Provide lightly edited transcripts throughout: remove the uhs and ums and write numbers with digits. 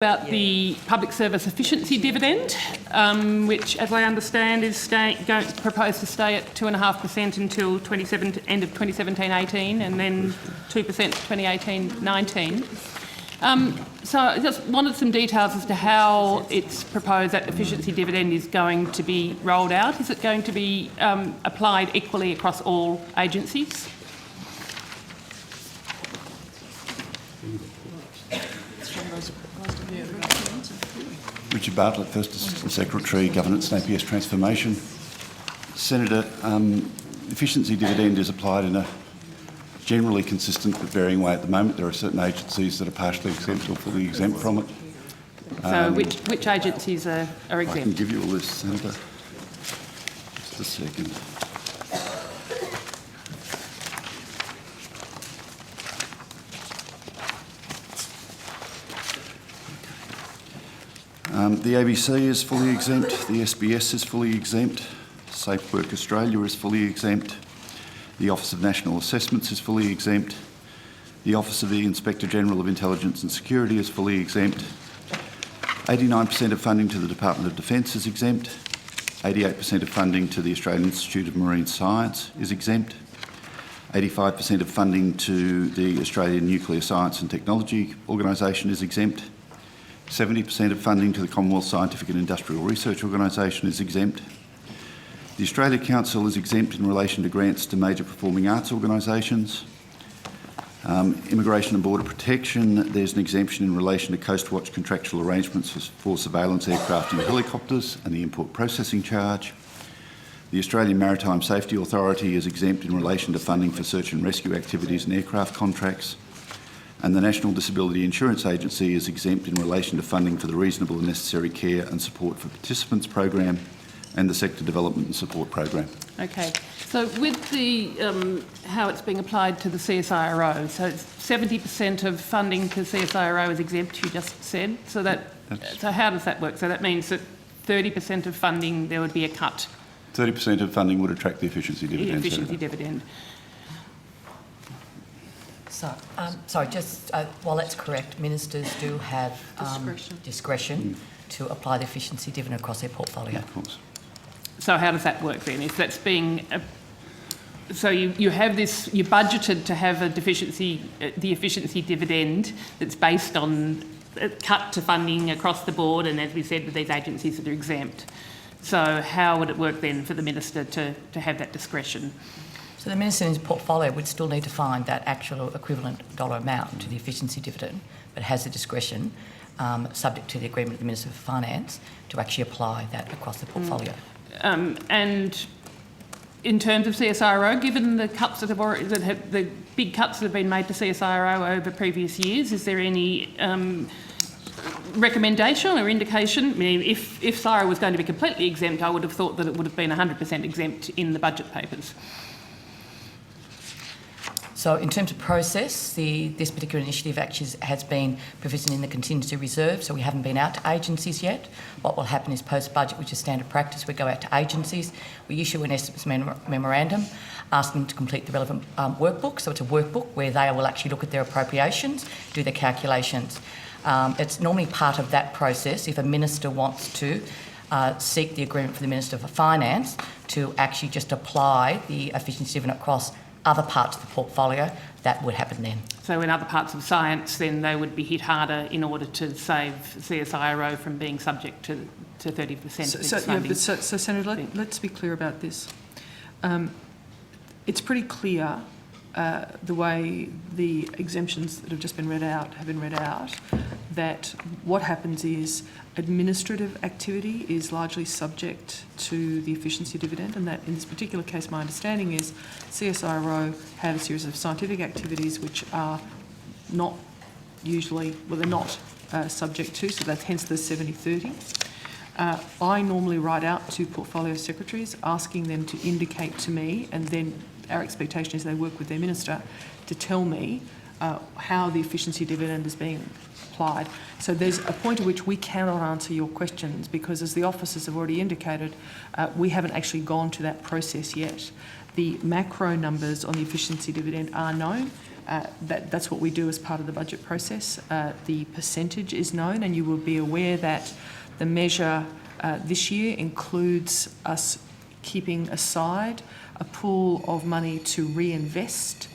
About the public service efficiency dividend, which, as I understand, is proposed to stay at 2.5% until end of 2017-18, and then 2% 2018-19. So I just wanted some details as to how it's proposed that efficiency dividend is going to be rolled out. Is it going to be applied equally across all agencies? Richard Bartlett, First Assistant Secretary, Governance and APS Transformation. Senator, efficiency dividend is applied in a generally consistent but varying way at the moment. There are certain agencies that are partially exempt or fully exempt from it. So which agencies are exempt? I can give you a list, Senator. Just a second. The ABC is fully exempt, the SBS is fully exempt, Safe Work Australia is fully exempt, the Office of National Assessments is fully exempt, the Office of the Inspector General of Intelligence and Security is fully exempt, 89% of funding to the Department of Defence is exempt, 88% of funding to the Australian Institute of Marine Science is exempt, 85% of funding to the Australian Nuclear Science and Technology Organisation is exempt, 70% of funding to the Commonwealth Scientific and Industrial Research Organisation is exempt. The Australia Council is exempt in relation to grants to major performing arts organisations. Immigration and Border Protection, there's an exemption in relation to Coastwatch contractual arrangements for surveillance aircraft and helicopters and the import processing charge. The Australian Maritime Safety Authority is exempt in relation to funding for search and rescue activities and aircraft contracts. And the National Disability Insurance Agency is exempt in relation to funding for the Reasonable and Necessary Care and Support for Participants program and the Sector Development and Support program. Okay, so with the how it's being applied to the CSIRO, so 70% of funding to CSIRO is exempt, you just said, so how does that work? So that means that 30% of funding there would be a cut? 30% of funding would attract the efficiency dividend. The efficiency dividend. So, sorry, just while that's correct, ministers do have discretion to apply the efficiency dividend across their portfolio. Yeah, of course. So how does that work then? If that's being, so you have this, you budgeted to have the efficiency dividend that's based on a cut to funding across the board, and as we said, with these agencies that are exempt. So how would it work then for the minister to have that discretion? So the minister in his portfolio would still need to find that actual equivalent dollar amount to the efficiency dividend, but has the discretion, subject to the agreement of the Minister for Finance, to actually apply that across the portfolio. And in terms of CSIRO, given the cuts the big cuts that have been made to CSIRO over previous years, is there any recommendation or indication? I mean, if CSIRO was going to be completely exempt, I would have thought that it would have been 100% exempt in the budget papers. So in terms of process, this particular initiative actually has been provisioned in the contingency reserve, so we haven't been out to agencies yet. What will happen is post-budget, which is standard practice, we go out to agencies, we issue an estimates memorandum, ask them to complete the relevant workbook. So it's a workbook where they will actually look at their appropriations, do their calculations. It's normally part of that process if a minister wants to seek the agreement from the Minister for Finance to actually just apply the efficiency dividend across other parts of the portfolio, that would happen then. So in other parts of science, then they would be hit harder in order to save CSIRO from being subject to 30% funding. So Senator, let's be clear about this. It's pretty clear the way the exemptions that have just been read out have been read out, that what happens is administrative activity is largely subject to the efficiency dividend, and that in this particular case my understanding is CSIRO had a series of scientific activities which are not usually, well, they're not subject to, so that's hence the 70-30. I normally write out to portfolio secretaries asking them to indicate to me, and then our expectation is they work with their minister to tell me how the efficiency dividend is being applied. So there's a point at which we cannot answer your questions because, as the officers have already indicated, we haven't actually gone to that process yet. The macro numbers on the efficiency dividend are known. That's what we do as part of the budget process. The percentage is known, and you will be aware that the measure this year includes us keeping aside a pool of money to reinvest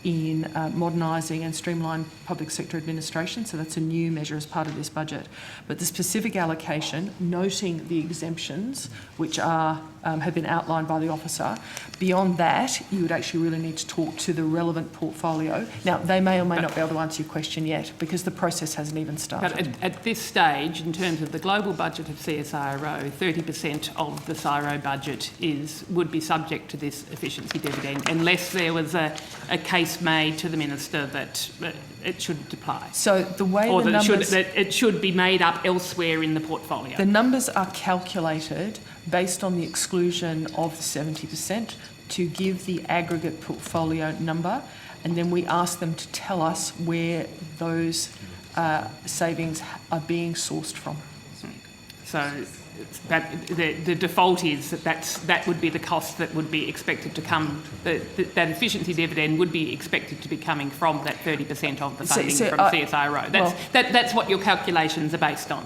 in modernising and streamline public sector administration. So that's a new measure as part of this budget. But the specific allocation, noting the exemptions, which are have been outlined by the officer, beyond that, you would actually really need to talk to the relevant portfolio. Now, they may or may not be able to answer your question yet, because the process hasn't even started. But at this stage, in terms of the global budget of CSIRO, 30% of the CSIRO budget would be subject to this efficiency dividend, unless there was a case made to the Minister that it shouldn't apply. So the way or the numbers... that it should be made up elsewhere in the portfolio. The numbers are calculated based on the exclusion of the 70% to give the aggregate portfolio number, and then we ask them to tell us where those savings are being sourced from. So the default is that would be the cost that would be expected to come, that efficiency dividend would be expected to be coming from that 30% of the funding from CSIRO. That's what your calculations are based on.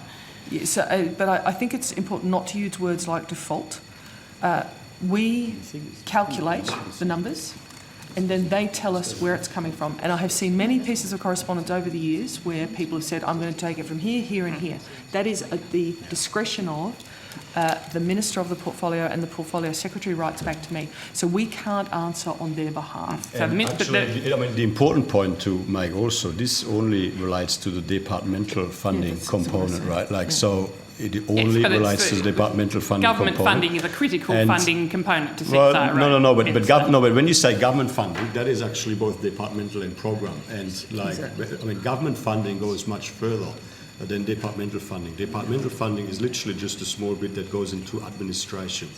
Yeah, but I think it's important not to use words like default. We calculate the numbers, and then they tell us where it's coming from. And I have seen many pieces of correspondence over the years where people have said, I'm going to take it from here, here and here. That is at the discretion of the Minister of the Portfolio, and the Portfolio Secretary writes back to me. So we can't answer on their behalf. So the important point to make also, this only relates to the departmental funding component, right? Like, so it only relates to the departmental funding government component. Funding is a critical funding component to CSIRO. Well, but when you say government funding, that is actually both departmental and program. And government funding goes much further than departmental funding. Departmental funding is literally just a small bit that goes into administration.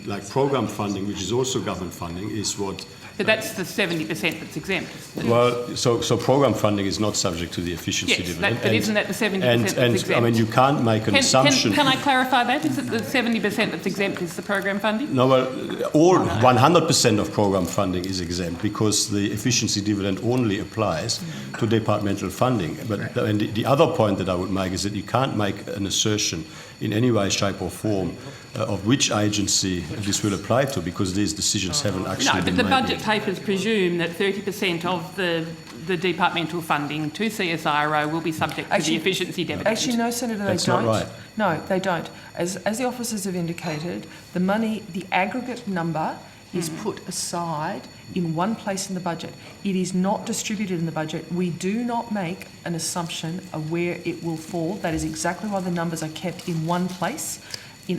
Like program funding, which is also government funding, is what... But that's the 70% that's exempt. Well, so program funding is not subject to the efficiency dividend. But isn't that the 70% that's exempt? I mean, you can't make an assumption... Can I clarify that? Is it the 70% that's exempt is the program funding? No, well, 100% of program funding is exempt, because the efficiency dividend only applies to departmental funding. But and the other point that I would make is that you can't make an assertion in any way, shape or form of which agency this will apply to, because these decisions haven't actually been made. No, but the budget papers presume that 30% of the departmental funding to CSIRO will be subject to the efficiency dividend. Actually, no, Senator, they don't. That's not right. No, they don't. As the officers have indicated, the money, the aggregate number is put aside in one place in the budget. It is not distributed in the budget. We do not make an assumption of where it will fall. That is exactly why the numbers are kept in one place.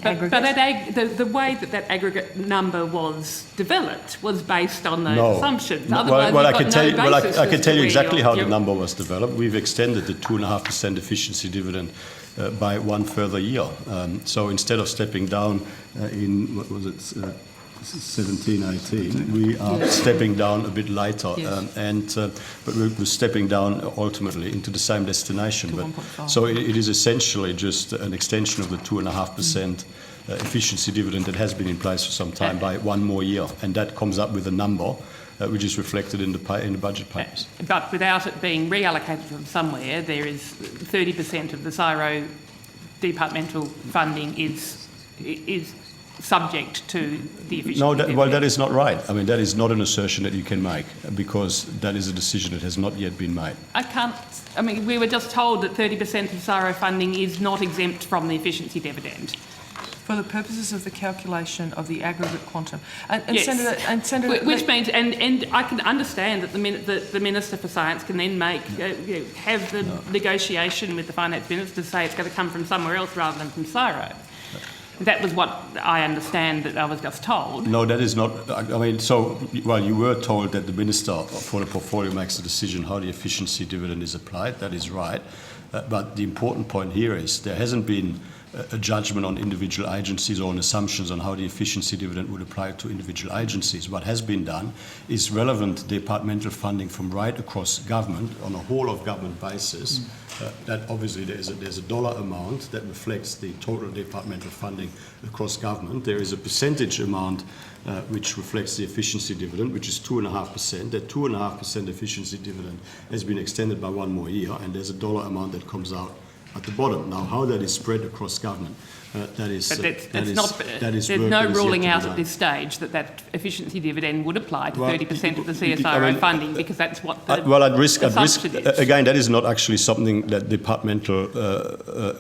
Aggregate. But the way that aggregate number was developed was based on those assumptions. Otherwise, I can tell you exactly how the number was developed. We've extended the 2.5% efficiency dividend by one further year. So instead of stepping down in, 17-18, we are stepping down a bit lighter, but we're stepping down ultimately into the same destination. So it is essentially just an extension of the 2.5% efficiency dividend that has been in place for some time by one more year, and that comes up with a number which is reflected in the budget papers. But without it being reallocated from somewhere, there is 30% of the CSIRO departmental funding is subject to the efficiency dividend. Well, that is not right. I mean, that is not an assertion that you can make, because that is a decision that has not yet been made. We were just told that 30% of CSIRO funding is not exempt from the efficiency dividend. For the purposes of the calculation of the aggregate quantum. Yes. Senator, which means, and I can understand that the Minister for Science can then have the negotiation with the Finance Minister to say it's going to come from somewhere else rather than from CSIRO. That was what I understand that I was just told. No, that is not. You were told that the Minister for the Portfolio makes the decision how the efficiency dividend is applied. That is right. But the important point here is there hasn't been a judgment on individual agencies or on assumptions on how the efficiency dividend would apply to individual agencies. What has been done is relevant departmental funding from right across government on a whole of government basis that obviously there's a dollar amount that reflects the total departmental funding across government. There is a percentage amount which reflects the efficiency dividend, which is 2.5%. That 2.5% efficiency dividend has been extended by 1 more year, and there's a dollar amount that comes out at the bottom. Now, how that is spread across government, there's no ruling out at this stage that efficiency dividend would apply to 30% of the CSIRO funding, because that's what the assumption is. Again, that is not actually something that departmental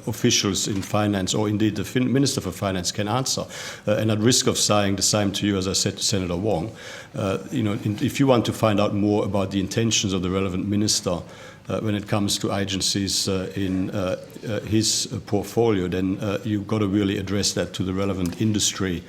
officials in finance, or indeed the Minister for Finance, can answer. And at risk of saying the same to you as I said to Senator Wong, if you want to find out more about the intentions of the relevant minister when it comes to agencies in his portfolio, then you've got to really address that to the relevant industry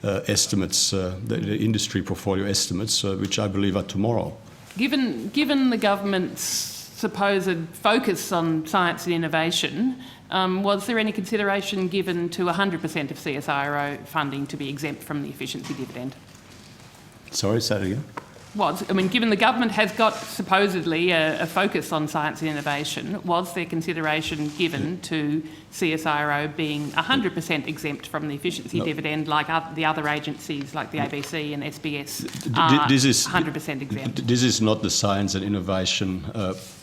estimates, the industry portfolio estimates, which I believe are tomorrow. Given the government's supposed focus on science and innovation, was there any consideration given to 100% of CSIRO funding to be exempt from the efficiency dividend? Sorry, say that again? Given the government has got supposedly a focus on science and innovation, was there consideration given to CSIRO being 100% exempt from the efficiency dividend, like the other agencies like the ABC and SBS are 100% exempt? This is not the science and innovation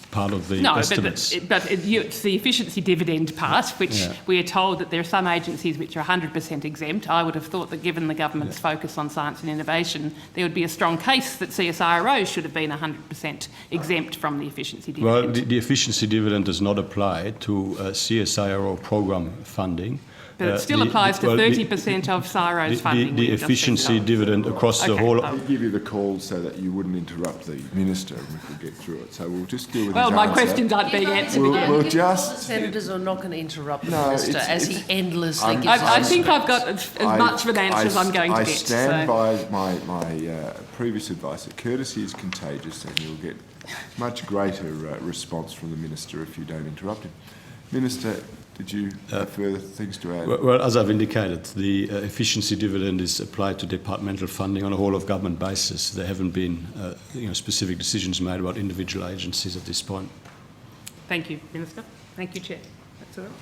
part of the estimates. But it's the efficiency dividend part, which we are told that there are some agencies which are 100% exempt. I would have thought that given the government's focus on science and innovation, there would be a strong case that CSIRO should have been 100% exempt from the efficiency dividend. Well, the efficiency dividend does not apply to CSIRO program funding. But it still applies to 30% of CSIRO's funding. The efficiency dividend across the whole... I'll give you the call so that you wouldn't interrupt the minister and we could get through it. So we'll just deal with Well, his my answer. questions aren't being answered again. We'll just... Senators are not going to interrupt the minister as he endlessly gives I think I've got as much of an answer as I'm going to get. I stand by my previous advice that courtesy is contagious, and you'll get much greater response from the minister if you don't interrupt him. Minister, did you have further things to add? Well, as I've indicated, the efficiency dividend is applied to departmental funding on a whole-of-government basis. There haven't been specific decisions made about individual agencies at this point. Thank you, Minister. Thank you, Chair. That's all right.